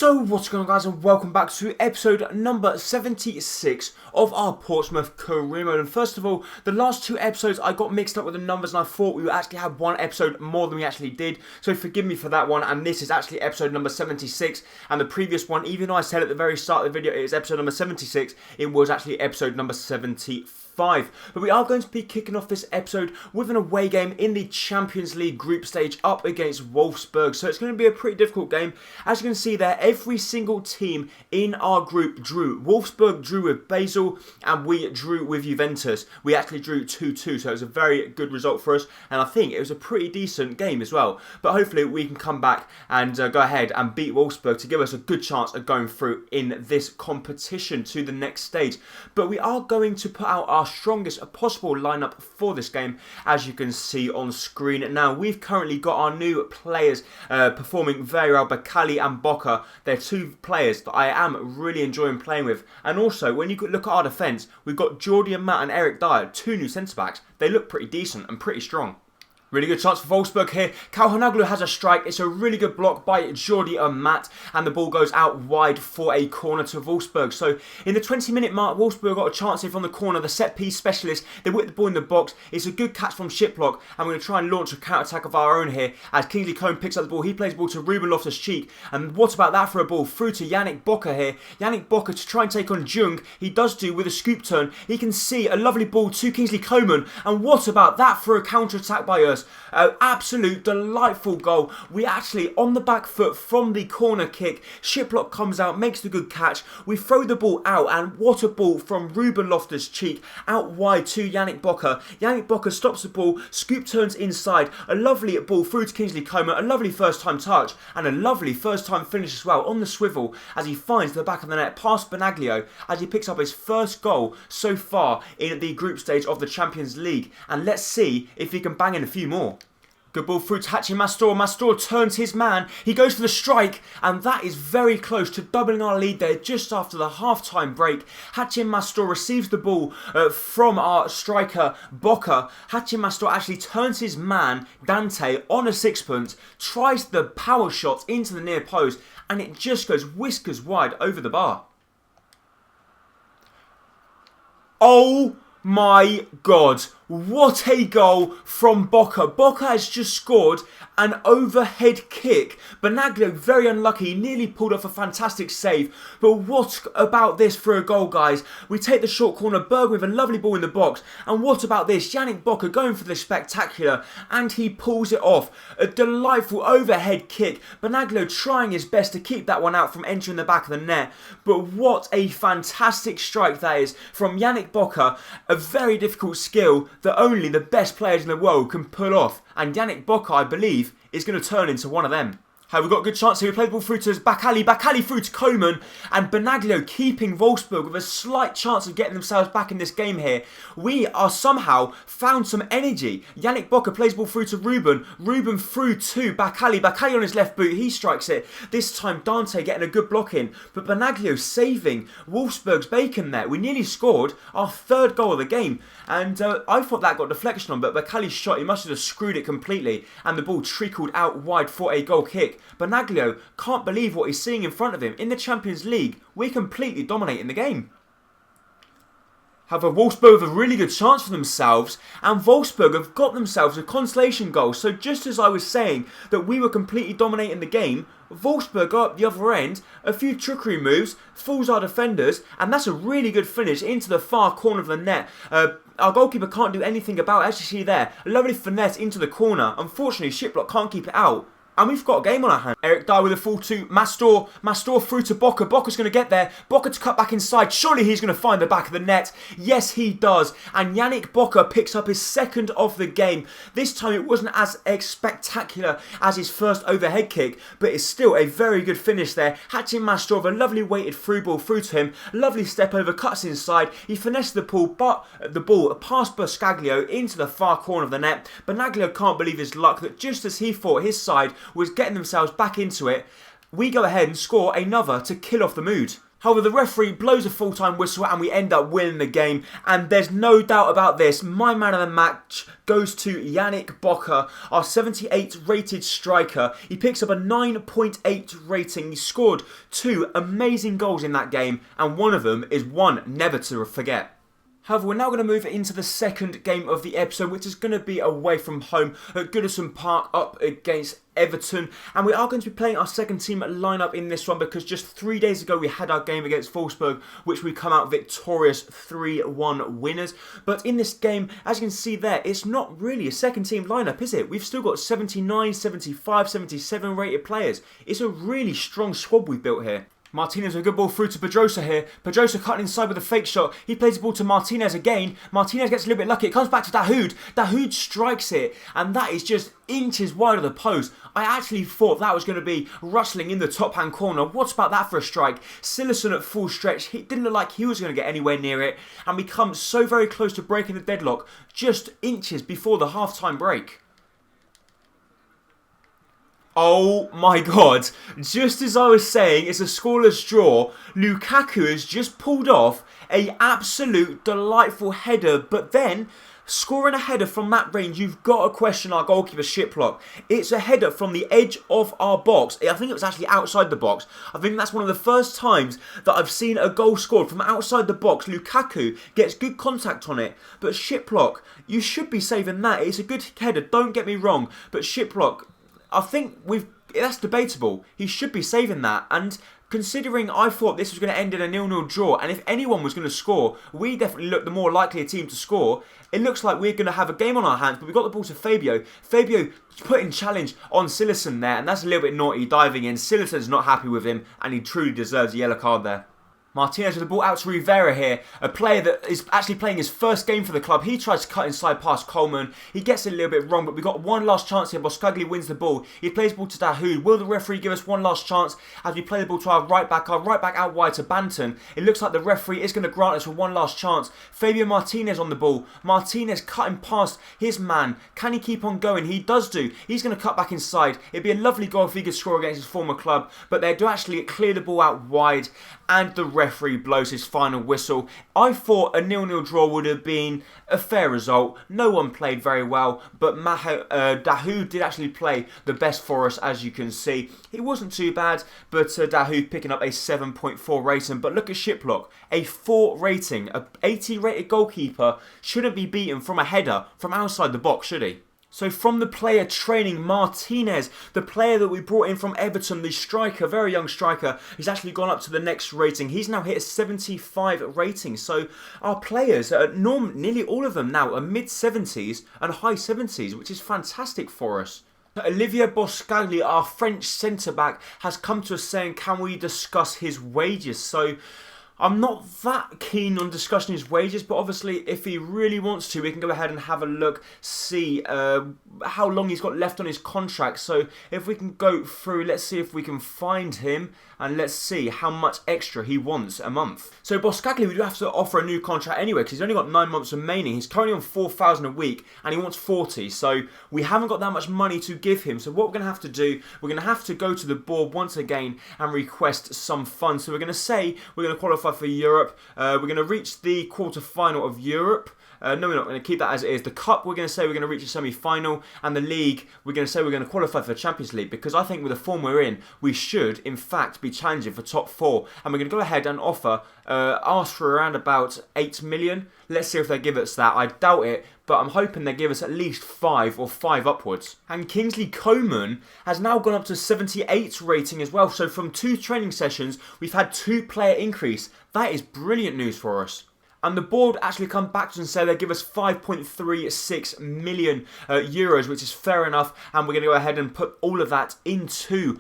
So what's going on, guys, and welcome back to episode number 76 of our Portsmouth career mode. And first of all, the last two episodes I got mixed up with the numbers and I thought we would actually have one episode more than we actually did, so forgive me for that one. And this is actually episode number 76, and the previous one, even though I said at the very start of the video it is episode number 76, it was actually episode number 75. But we are going to be kicking off this episode with an away game in the Champions League group stage up against Wolfsburg. So it's going to be a pretty difficult game. As you can see there, every single team in our group drew. Wolfsburg drew with Basel and we drew with Juventus. We actually drew 2-2, so it was a very good result for us, and I think it was a pretty decent game as well. But hopefully we can come back and go ahead and beat Wolfsburg to give us a good chance of going through in this competition to the next stage. But we are going to put out our strongest possible lineup for this game, as you can see on screen. Now, we've currently got our new players performing very well, Bakali and Boka. They're two players that I am really enjoying playing with. And also, when you look at our defence, we've got Jordi and Matt and Eric Dyer, two new centre-backs. They look pretty decent and pretty strong. Really good chance for Wolfsburg here. Kalhanoglu has a strike. It's a really good block by Jordi and Matt, and the ball goes out wide for a corner to Wolfsburg. So in the 20-minute mark, Wolfsburg got a chance here from the corner. The set-piece specialist, they whip the ball in the box. It's a good catch from Shiplock, and we're going to try and launch a counter-attack of our own here as Kingsley Coman picks up the ball. He plays the ball to Ruben Loftus-Cheek, and what about that for a ball through to Yannick Boka here. Yannick Boka to try and take on Jung. He does do with a scoop turn. He can see a lovely ball to Kingsley Coman, and what about that for a counter-attack by us? Absolute delightful goal. We actually, on the back foot from the corner kick, Shiplock comes out, makes the good catch. We throw the ball out, and what a ball from Ruben Loftus-Cheek out wide to Yannick Boka. Yannick Boka stops the ball, scoop turns inside, a lovely ball through to Kingsley Coman, a lovely first time touch, and a lovely first time finish as well on the swivel as he finds the back of the net past Benaglio as he picks up his first goal so far in the group stage of the Champions League. And let's see if he can bang in a few more. Good ball through to Hachin Mastor. Mastor turns his man. He goes for the strike, and that is very close to doubling our lead there just after the half-time break. Hachin Mastor receives the ball from our striker, Boka. Hachin Mastor actually turns his man, Dante, on a sixpence, tries the power shot into the near post, and it just goes whiskers wide over the bar. Oh my God, what a goal from Boka. Boka has just scored an overhead kick. Benaglio, very unlucky, he nearly pulled off a fantastic save. But what about this for a goal, guys? We take the short corner, Berg with a lovely ball in the box. And what about this? Yannick Boka going for the spectacular, and he pulls it off. A delightful overhead kick. Benaglio trying his best to keep that one out from entering the back of the net. But what a fantastic strike that is from Yannick Boka. A very difficult skill that only the best players in the world can pull off. And Yannick Boka, I believe, is going to turn into one of them. We've got a good chance here. We play the ball through to Bakali. Bakali through to Coman. And Benaglio keeping Wolfsburg with a slight chance of getting themselves back in this game here. We are somehow found some energy. Yannick Boka plays the ball through to Ruben. Ruben through to Bakali. Bakali on his left boot. He strikes it. This time Dante getting a good block in. But Benaglio saving Wolfsburg's bacon there. We nearly scored our third goal of the game. And I thought that got deflection on. But Bakali's shot, he must have just screwed it completely. And the ball trickled out wide for a goal kick. Benaglio can't believe what he's seeing in front of him. In the Champions League, we're completely dominating the game. However, Wolfsburg have a really good chance for themselves, and Wolfsburg have got themselves a consolation goal. So just as I was saying that we were completely dominating the game, Wolfsburg got up the other end, a few trickery moves, fools our defenders, and that's a really good finish into the far corner of the net. Our goalkeeper can't do anything about it, as you see there. A lovely finesse into the corner. Unfortunately, Shiplock can't keep it out. And we've got a game on our hands. Eric Dyer with a full to Mastor. Mastor through to Boka. Boka's going to get there. Boka to cut back inside. Surely he's going to find the back of the net. Yes, he does. And Yannick Boka picks up his second of the game. This time it wasn't as spectacular as his first overhead kick, but it's still a very good finish there. Hachin Mastor with a lovely weighted through ball through to him. Lovely step over, cuts inside. He finessed the ball, but the ball past Buscaglio into the far corner of the net. Benaglio can't believe his luck that just as he thought his side was getting themselves back into it, we go ahead and score another to kill off the mood. However, the referee blows a full-time whistle and we end up winning the game. And there's no doubt about this. My man of the match goes to Yannick Boka, our 78 rated striker. He picks up a 9.8 rating. He scored 2 amazing goals in that game. And one of them is one never to forget. However, we're now going to move into the second game of the episode, which is going to be away from home at Goodison Park up against Everton. And we are going to be playing our second team lineup in this one because just 3 days ago we had our game against Wolfsburg, which we come out victorious 3-1 winners. But in this game, as you can see there, it's not really a second team lineup, is it? We've still got 79, 75, 77 rated players. It's a really strong squad we've built here. Martinez with a good ball through to Pedrosa here. Pedrosa cutting inside with a fake shot. He plays the ball to Martinez again. Martinez gets a little bit lucky. It comes back to Dahoud. Dahoud strikes it. And that is just inches wide of the post. I actually thought that was going to be rustling in the top hand corner. What about that for a strike? Cillessen at full stretch. He didn't look like he was going to get anywhere near it. And we come so very close to breaking the deadlock. Just inches before the half-time break. Oh my god, just as I was saying it's a scoreless draw, Lukaku has just pulled off a absolute delightful header, but then scoring a header from that range, you've got to question our goalkeeper Shiplock. It's a header from the edge of our box. I think it was actually outside the box. I think that's one of the first times that I've seen a goal scored from outside the box. Lukaku gets good contact on it, but Shiplock, you should be saving that. It's a good header, don't get me wrong, but Shiplock, I think that's debatable. He should be saving that. And considering I thought this was going to end in a 0-0 draw, and if anyone was going to score, we definitely looked the more likely team to score. It looks like we're going to have a game on our hands, but we got the ball to Fabio. Fabio putting challenge on Cillessen there, and that's a little bit naughty, diving in. Cillessen's not happy with him, and he truly deserves a yellow card there. Martinez with the ball out to Rivera here, a player that is actually playing his first game for the club. He tries to cut inside past Coleman. He gets it a little bit wrong, but we got one last chance here. Boscagli wins the ball. He plays the ball to Dahoud. Will the referee give us one last chance as we play the ball to our right back out wide to Banton? It looks like the referee is going to grant us one last chance. Fabio Martinez on the ball. Martinez cutting past his man. Can he keep on going? He does do. He's going to cut back inside. It'd be a lovely goal if he could score against his former club, but they do actually clear the ball out wide, and the referee blows his final whistle. I thought a 0-0 draw would have been a fair result. No one played very well, but Dahoud did actually play the best for us, as you can see. It wasn't too bad, but Dahoud picking up a 7.4 rating. But look at Shiplock, a 4 rating. A 80 rated goalkeeper shouldn't be beaten from a header from outside the box, should he? So from the player training, Martinez, the player that we brought in from Everton, the striker, very young striker, he's actually gone up to the next rating. He's now hit a 75 rating. So our players, nearly all of them now, are mid-70s and high 70s, which is fantastic for us. Olivier Boscagli, our French centre-back, has come to us saying, can we discuss his wages? So I'm not that keen on discussing his wages, but obviously if he really wants to, we can go ahead and have a look, see how long he's got left on his contract. So if we can go through, let's see if we can find him, and let's see how much extra he wants a month. So Boscagli, we do have to offer a new contract anyway, because he's only got 9 months remaining. He's currently on 4,000 a week, and he wants 40. So we haven't got that much money to give him. So what we're going to have to do, we're going to have to go to the board once again and request some funds. So we're going to say we're going to qualify for Europe. We're going to reach the quarter-final of Europe. No, we're not going to keep that as it is. The Cup, we're going to say we're going to reach a semi-final. And the League, we're going to say we're going to qualify for the Champions League. Because I think with the form we're in, we should, in fact, be challenging for top 4. And we're going to go ahead and ask for around about 8 million. Let's see if they give us that. I doubt it, but I'm hoping they give us at least 5 or 5 upwards. And Kingsley Coman has now gone up to 78 rating as well. So from 2 training sessions, we've had 2 player increase. That is brilliant news for us. And the board actually come back to us and say they give us 5.36 million euros, which is fair enough. And we're going to go ahead and put all of that into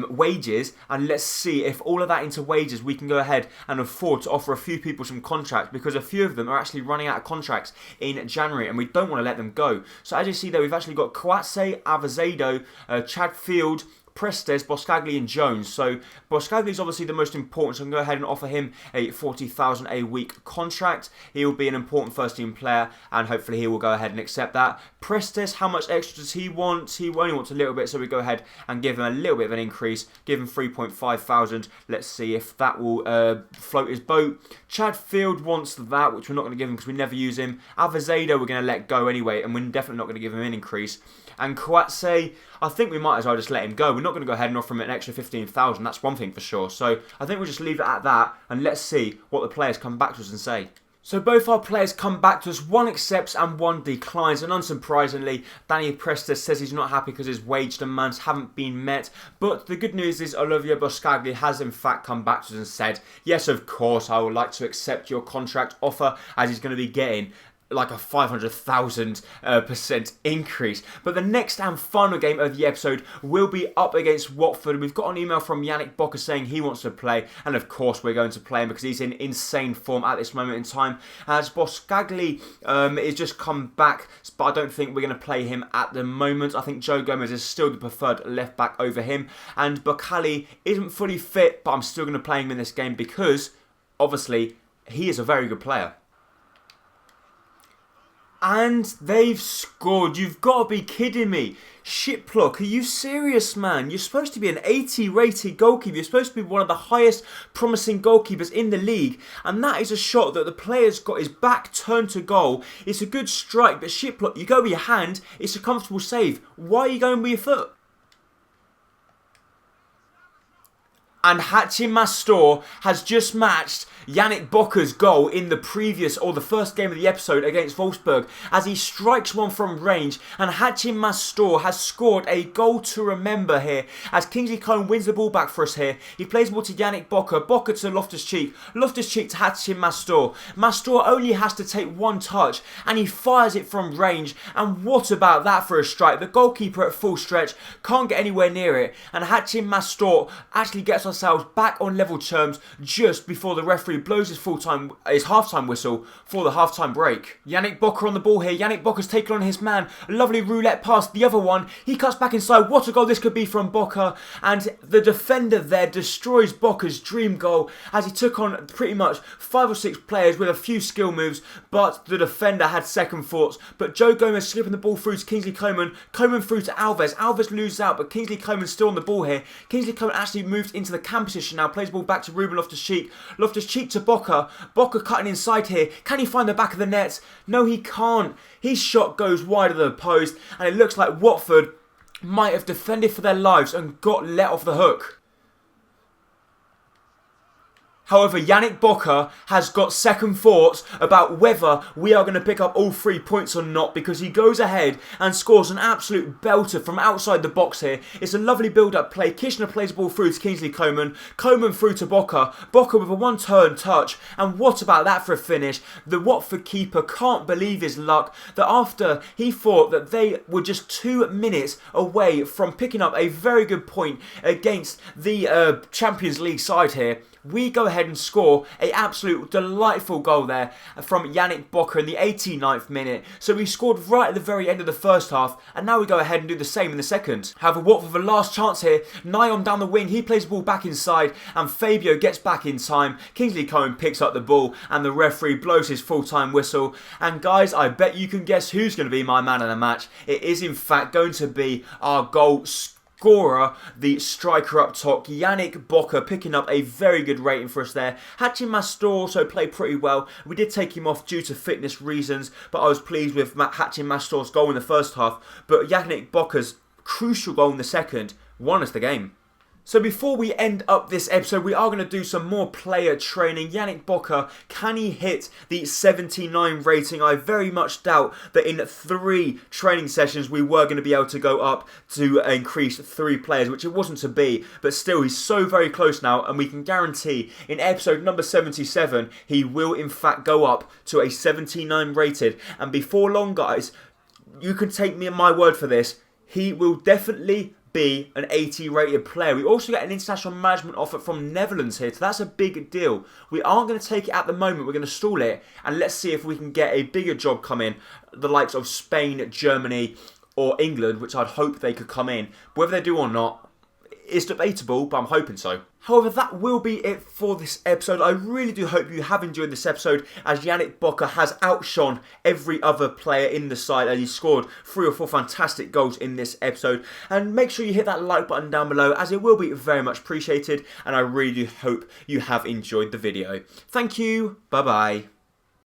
wages. And let's see if all of that into wages, we can go ahead and afford to offer a few people some contracts, because a few of them are actually running out of contracts in January and we don't want to let them go. So as you see there, we've actually got Coatzé, Avazedo, Chadfield, Prestes, Boscagli and Jones. So Boscagli is obviously the most important, so I'm going to go ahead and offer him a 40,000 a week contract. He will be an important first team player, and hopefully he will go ahead and accept that. Prestes, how much extra does he want? He only wants a little bit, so we go ahead and give him a little bit of an increase, give him 3,500. Let's see if that will float his boat. Chad Field wants that, which we're not going to give him because we never use him. Avazada we're going to let go anyway, and we're definitely not going to give him an increase. And Kouatse, I think we might as well just let him go. We're not going to go ahead and offer him an extra 15,000. That's one thing for sure. So I think we'll just leave it at that, and let's see what the players come back to us and say. So both our players come back to us, one accepts and one declines, and unsurprisingly, Danny Prestes says he's not happy because his wage demands haven't been met. But the good news is Olivier Boscagli has in fact come back to us and said, yes, of course, I would like to accept your contract offer, as he's going to be getting like a 500,000% increase. But the next and final game of the episode will be up against Watford. We've got an email from Yannick Boka saying he wants to play, and of course we're going to play him because he's in insane form at this moment in time. As Boscagli is just come back, but I don't think we're going to play him at the moment. I think Joe Gomez is still the preferred left back over him, and Bokali isn't fully fit, but I'm still going to play him in this game because obviously he is a very good player. And they've scored. You've got to be kidding me. Shiplock, are you serious, man? You're supposed to be an 80 rated goalkeeper. You're supposed to be one of the highest promising goalkeepers in the league. And that is a shot that the player's got his back turned to goal. It's a good strike, but Shiplock, you go with your hand. It's a comfortable save. Why are you going with your foot? And Hachin Mastor has just matched Yannick Boka's goal in the previous, or the first game of the episode against Wolfsburg, as he strikes one from range, and Hachin Mastor has scored a goal to remember here, as Kingsley Coman wins the ball back for us here. He plays the ball to Yannick Boka, Boka to Loftus-Cheek, Loftus-Cheek to Hachin Mastor. Mastor only has to take one touch, and he fires it from range, and what about that for a strike? The goalkeeper at full stretch can't get anywhere near it, and Hachin Mastor actually gets ourselves back on level terms just before the referee blows his half-time whistle for the half-time break. Yannick Boka on the ball here. Yannick Boka's taken on his man. A lovely roulette pass. The other one, he cuts back inside. What a goal this could be from Boka. And the defender there destroys Boka's dream goal as he took on pretty much 5 or 6 players with a few skill moves, but the defender had second thoughts. But Joe Gomez slipping the ball through to Kingsley Coman. Coman through to Alves. Alves loses out, but Kingsley Coman's still on the ball here. Kingsley Coman actually moved into the cam position now. Plays the ball back to Ruben Loftus-Cheek. Loftus-Cheek to Boka. Boka cutting inside here. Can he find the back of the net? No, he can't. His shot goes wide of the post, and it looks like Watford might have defended for their lives and got let off the hook. However, Yannick Boka has got second thoughts about whether we are going to pick up all 3 points or not, because he goes ahead and scores an absolute belter from outside the box here. It's a lovely build-up play. Kishner plays the ball through to Kingsley Coman. Coman through to Boka. Boka with a one-turn touch. And what about that for a finish? The Watford keeper can't believe his luck that after he thought that they were just 2 minutes away from picking up a very good point against the Champions League side here, we go ahead and score an absolute delightful goal there from Yannick Boka in the 89th minute. So we scored right at the very end of the first half, and now we go ahead and do the same in the second. However, Watford with a last chance here. Nyon down the wing, he plays the ball back inside, and Fabio gets back in time. Kingsley Coman picks up the ball, and the referee blows his full-time whistle. And guys, I bet you can guess who's going to be my man of the match. It is in fact going to be our goal scorer, the striker up top, Yannick Boka, picking up a very good rating for us there. Hachin Mastor also played pretty well. We did take him off due to fitness reasons, but I was pleased with Hachin Mastor's goal in the first half. But Yannick Boka's crucial goal in the second won us the game. So before we end up this episode, we are going to do some more player training. Yannick Boka, can he hit the 79 rating? I very much doubt that in 3 training sessions we were going to be able to go up to increase 3 players, which it wasn't to be. But still, he's so very close now, and we can guarantee in episode number 77, he will in fact go up to a 79 rated. And before long, guys, you can take me on my word for this, he will definitely be an 80 rated player. We also get an international management offer from Netherlands here, so that's a big deal. We aren't going to take it at the moment, we're going to stall it, and let's see if we can get a bigger job come in, the likes of Spain, Germany or England, which I'd hope they could come in. Whether they do or not, It's debatable, but I'm hoping so. However, that will be it for this episode. I really do hope you have enjoyed this episode, as Yannick Boka has outshone every other player in the side, and he scored 3 or 4 fantastic goals in this episode. And make sure you hit that like button down below, as it will be very much appreciated, and I really do hope you have enjoyed the video. Thank you, bye bye.